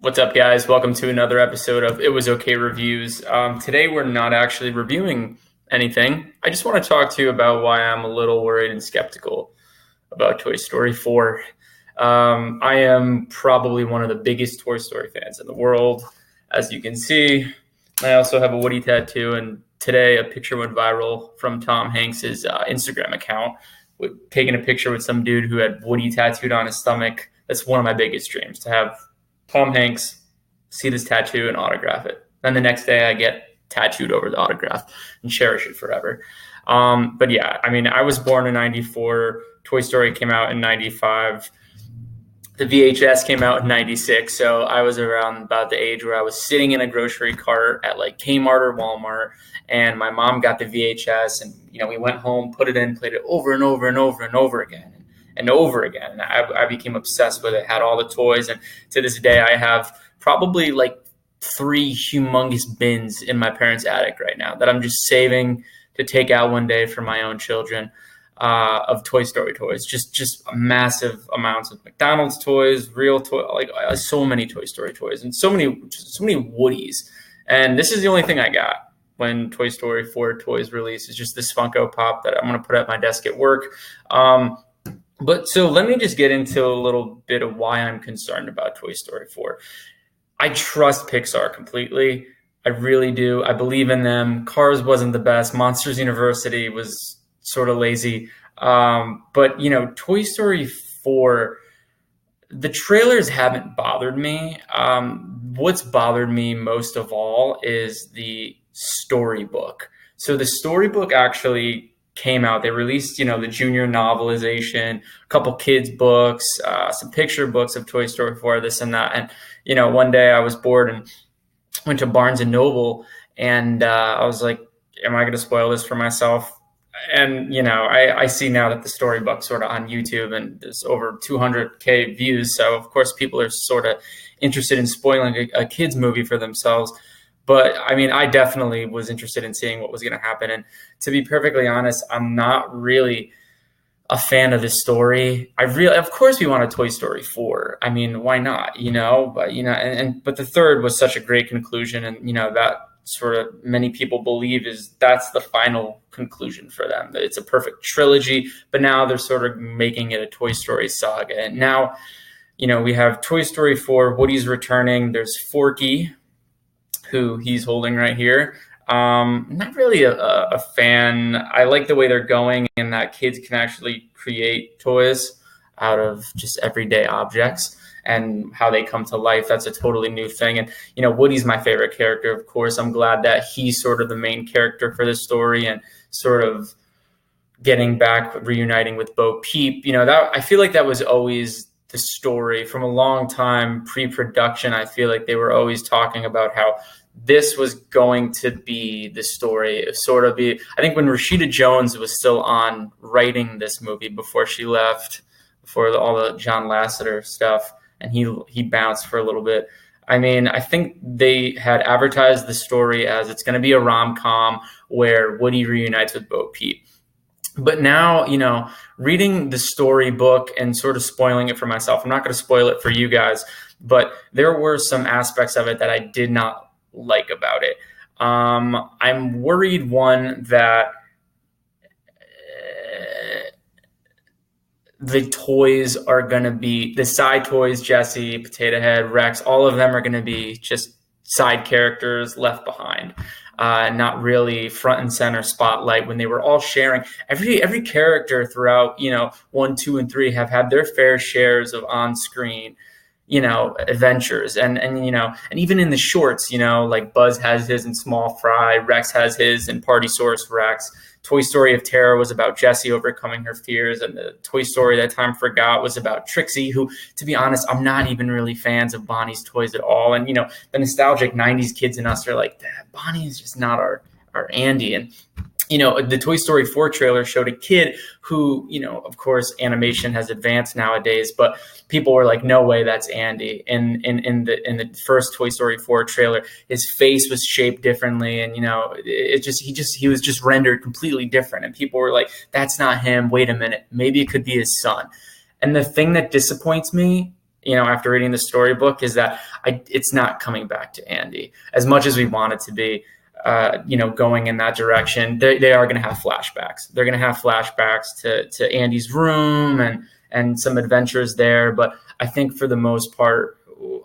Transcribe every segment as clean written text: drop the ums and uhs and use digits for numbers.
What's up, guys? Welcome to another episode of It Was Okay Reviews. Today, we're not actually reviewing anything. I just want to talk to you about why I'm a little worried and skeptical about Toy Story 4. I am probably one of the biggest Toy Story fans in the world, as you can see. I also have a Woody tattoo, and today a picture went viral from Tom Hanks's Instagram account, taking a picture with some dude who had Woody tattooed on his stomach. That's one of my biggest dreams, to have Tom Hanks see this tattoo and autograph it. Then the next day I get tattooed over the autograph and cherish it forever. But yeah, I mean, I was born in 94. Toy Story came out in 95. The VHS came out in 96. So I was around about the age where I was sitting in a grocery cart at like Kmart or Walmart, and my mom got the VHS, and we went home, put it in, played it over and over and over and over again. And over again. And I became obsessed with it, had all the toys. And to this day, I have probably like 3 humongous bins in my parents' attic right now that I'm just saving to take out one day for my own children of Toy Story toys. Just massive amounts of McDonald's toys, real toys, like so many Toy Story toys and so many Woodies. And this is the only thing I got when Toy Story 4 toys released, is just this Funko Pop that I'm going to put at my desk at work. But so let me just get into a little bit of why I'm concerned about Toy Story 4. I trust Pixar completely. I really do. I believe in them. Cars wasn't the best. Monsters University was sort of lazy. But Toy Story 4, the trailers haven't bothered me. What's bothered me most of all is the storybook. So the storybook actually came out. They released, the junior novelization, a couple kids books, some picture books of Toy Story 4, this and that. And, one day I was bored and went to Barnes and Noble, and I was like, am I going to spoil this for myself? And, I see now that the storybook's sort of on YouTube and there's over 200K views. So of course people are sort of interested in spoiling a kid's movie for themselves. But I mean, I definitely was interested in seeing what was going to happen. And to be perfectly honest, I'm not really a fan of this story. Of course we want a Toy Story 4. I mean, why not? But the third was such a great conclusion. And, that sort of many people believe that's the final conclusion for them. It's a perfect trilogy, but now they're sort of making it a Toy Story saga. And now, we have Toy Story 4, Woody's returning. There's Forky, who he's holding right here. Not really a fan. I like the way they're going and that kids can actually create toys out of just everyday objects and how they come to life. That's a totally new thing. And, Woody's my favorite character, of course. I'm glad that he's sort of the main character for this story and sort of getting back, reuniting with Bo Peep. That I feel like that was always the story from a long time pre-production. I feel like they were always talking about how this was going to be the story. I think when Rashida Jones was still on writing this movie before she left, before all the John Lasseter stuff, and he bounced for a little bit. I mean, I think they had advertised the story as it's going to be a rom-com where Woody reunites with Bo Peep. But now, reading the storybook and sort of spoiling it for myself, I'm not going to spoil it for you guys, but there were some aspects of it that I did not like about it. I'm worried, one, that the toys are going to be, the side toys, Jessie, Potato Head, Rex, all of them are going to be just side characters left behind. Not really front and center spotlight, when they were all sharing. Every character throughout, 1, 2, and 3 have had their fair shares of on-screen adventures. And even in the shorts, like Buzz has his in Small Fry, Rex has his in Party Source Rex. Toy Story of Terror was about Jessie overcoming her fears. And the Toy Story That Time Forgot was about Trixie, who, to be honest, I'm not even really fans of Bonnie's toys at all. And, the nostalgic 90s kids in us are like, Bonnie is just not our Andy. And, the Toy Story 4 trailer showed a kid who, of course, animation has advanced nowadays, but people were like, no way, that's Andy. In the first Toy Story 4 trailer, his face was shaped differently, and he was just rendered completely different. And people were like, that's not him. Wait a minute, maybe it could be his son. And the thing that disappoints me after reading the storybook, is that it's not coming back to Andy as much as we want it to be. Going in that direction, they are going to have flashbacks. They're going to have flashbacks to Andy's room and some adventures there. But I think for the most part,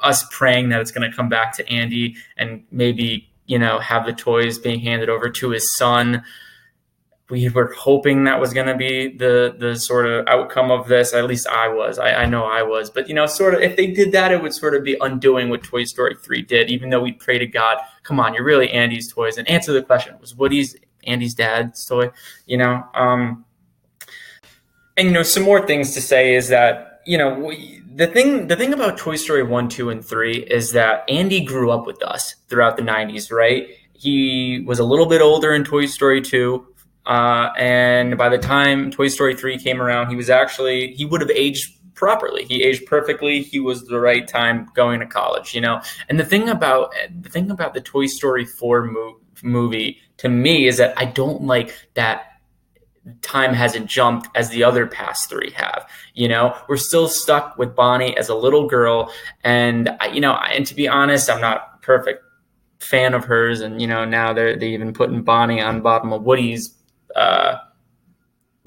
us praying that it's going to come back to Andy and maybe, have the toys being handed over to his son. We were hoping that was going to be the sort of outcome of this. At least I was. I know I was. But, sort of if they did that, it would sort of be undoing what Toy Story 3 did, even though we pray to God, come on, you're really Andy's toys. And answer the question, was Woody's Andy's dad's toy? And, some more things to say is that, the thing about Toy Story 1, 2, and 3 is that Andy grew up with us throughout the 90s, right? He was a little bit older in Toy Story 2. And by the time Toy Story 3 came around, he would have aged properly. He aged perfectly. He was the right time going to college, And the thing about the Toy Story 4 movie to me is that I don't like that time hasn't jumped as the other past three have. We're still stuck with Bonnie as a little girl, and and to be honest, I'm not perfect fan of hers, and now they even putting Bonnie on bottom of Woody's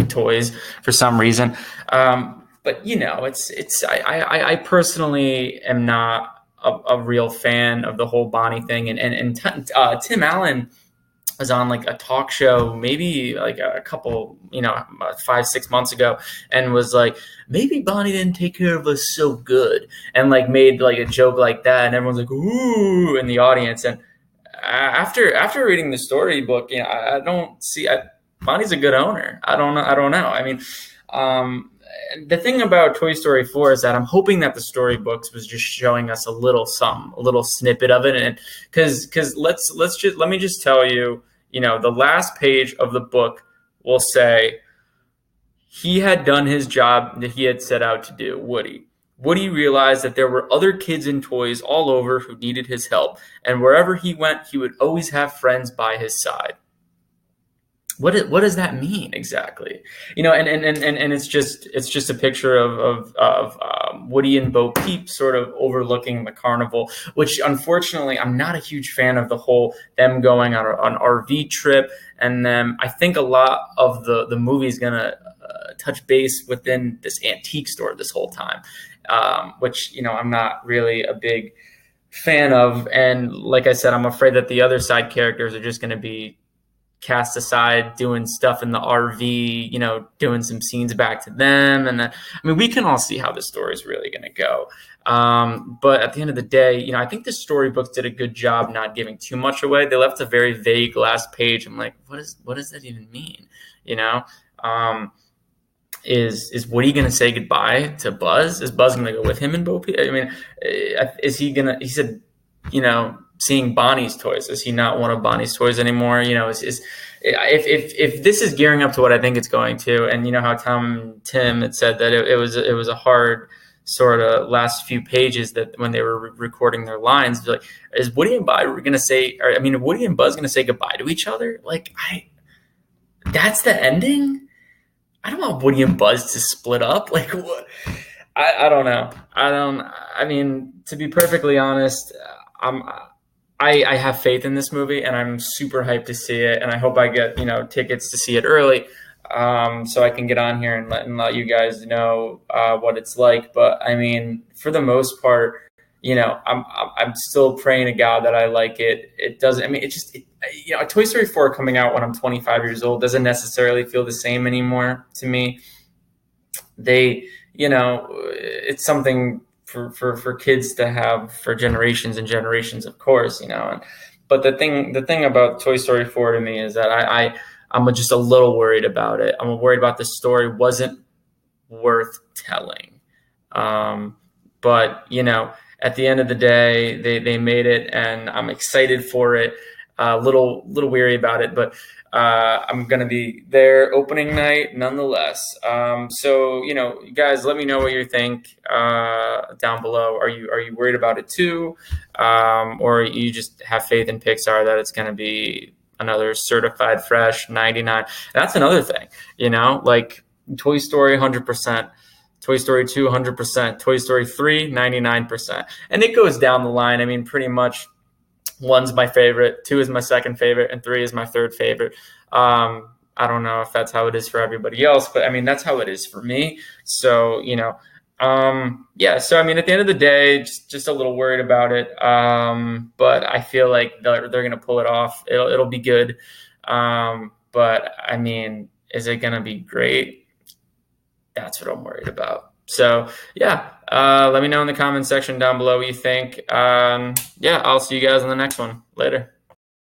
toys for some reason. But I personally am not a real fan of the whole Bonnie thing. And Tim Allen was on like a talk show, maybe like a couple, 5-6 months ago, and was like, maybe Bonnie didn't take care of us so good, and like made like a joke like that, and everyone's like, ooh, in the audience. And after reading the storybook, I don't see. Bonnie's a good owner. I don't know. I mean, the thing about Toy Story 4 is that I'm hoping that the storybooks was just showing us a little snippet of it, and because let me just tell you, the last page of the book will say he had done his job that he had set out to do. Woody realized that there were other kids and toys all over who needed his help, and wherever he went, he would always have friends by his side. What does that mean exactly? And it's just a picture of Woody and Bo Peep sort of overlooking the carnival, which unfortunately I'm not a huge fan of the whole them going on an RV trip, and then I think a lot of the movie is gonna touch base within this antique store this whole time, which I'm not really a big fan of, and like I said, I'm afraid that the other side characters are just going to be cast aside doing stuff in the RV, doing some scenes back to them. And then, we can all see how the story is really going to go. But at the end of the day, I think the storybooks did a good job not giving too much away. They left a very vague last page. I'm like, what does that even mean? Is Woody going to say goodbye to Buzz? Is Buzz going to go with him and Bo Peep? Is he going to, he said, seeing Bonnie's toys. Is he not one of Bonnie's toys anymore? If this is gearing up to what I think it's going to, and how Tim had said that it was a hard sort of last few pages that when they were recording their lines, like, is Woody and Buzz going to say? Woody and Buzz going to say goodbye to each other? That's the ending. I don't want Woody and Buzz to split up. Like, what? I don't know. To be perfectly honest, I have faith in this movie, and I'm super hyped to see it, and I hope I get tickets to see it early, so I can get on here and let you guys know what it's like. But for the most part, I'm still praying to God that I like it. It doesn't. Toy Story 4 coming out when I'm 25 years old doesn't necessarily feel the same anymore to me. It's something for kids to have for generations and generations, of course, but the thing about Toy Story 4 to me is that I'm just a little worried about it. I'm worried about the story wasn't worth telling. But at the end of the day, they made it, and I'm excited for it. A little weary about it, but I'm going to be there opening night nonetheless. So, you guys, let me know what you think down below. Are you worried about it too? Or you just have faith in Pixar that it's going to be another certified fresh 99? That's another thing, like Toy Story 100%. Toy Story 2, 100%. Toy Story 3, 99%. And it goes down the line. I mean, pretty much 1's my favorite, 2 is my second favorite, and 3 is my third favorite. I don't know if that's how it is for everybody else, but I mean, that's how it is for me. So, yeah. So, I mean, at the end of the day, just a little worried about it. But I feel like they're going to pull it off. It'll be good. But I mean, is it going to be great? That's what I'm worried about. So yeah, let me know in the comment section down below what you think. Yeah, I'll see you guys in the next one. Later.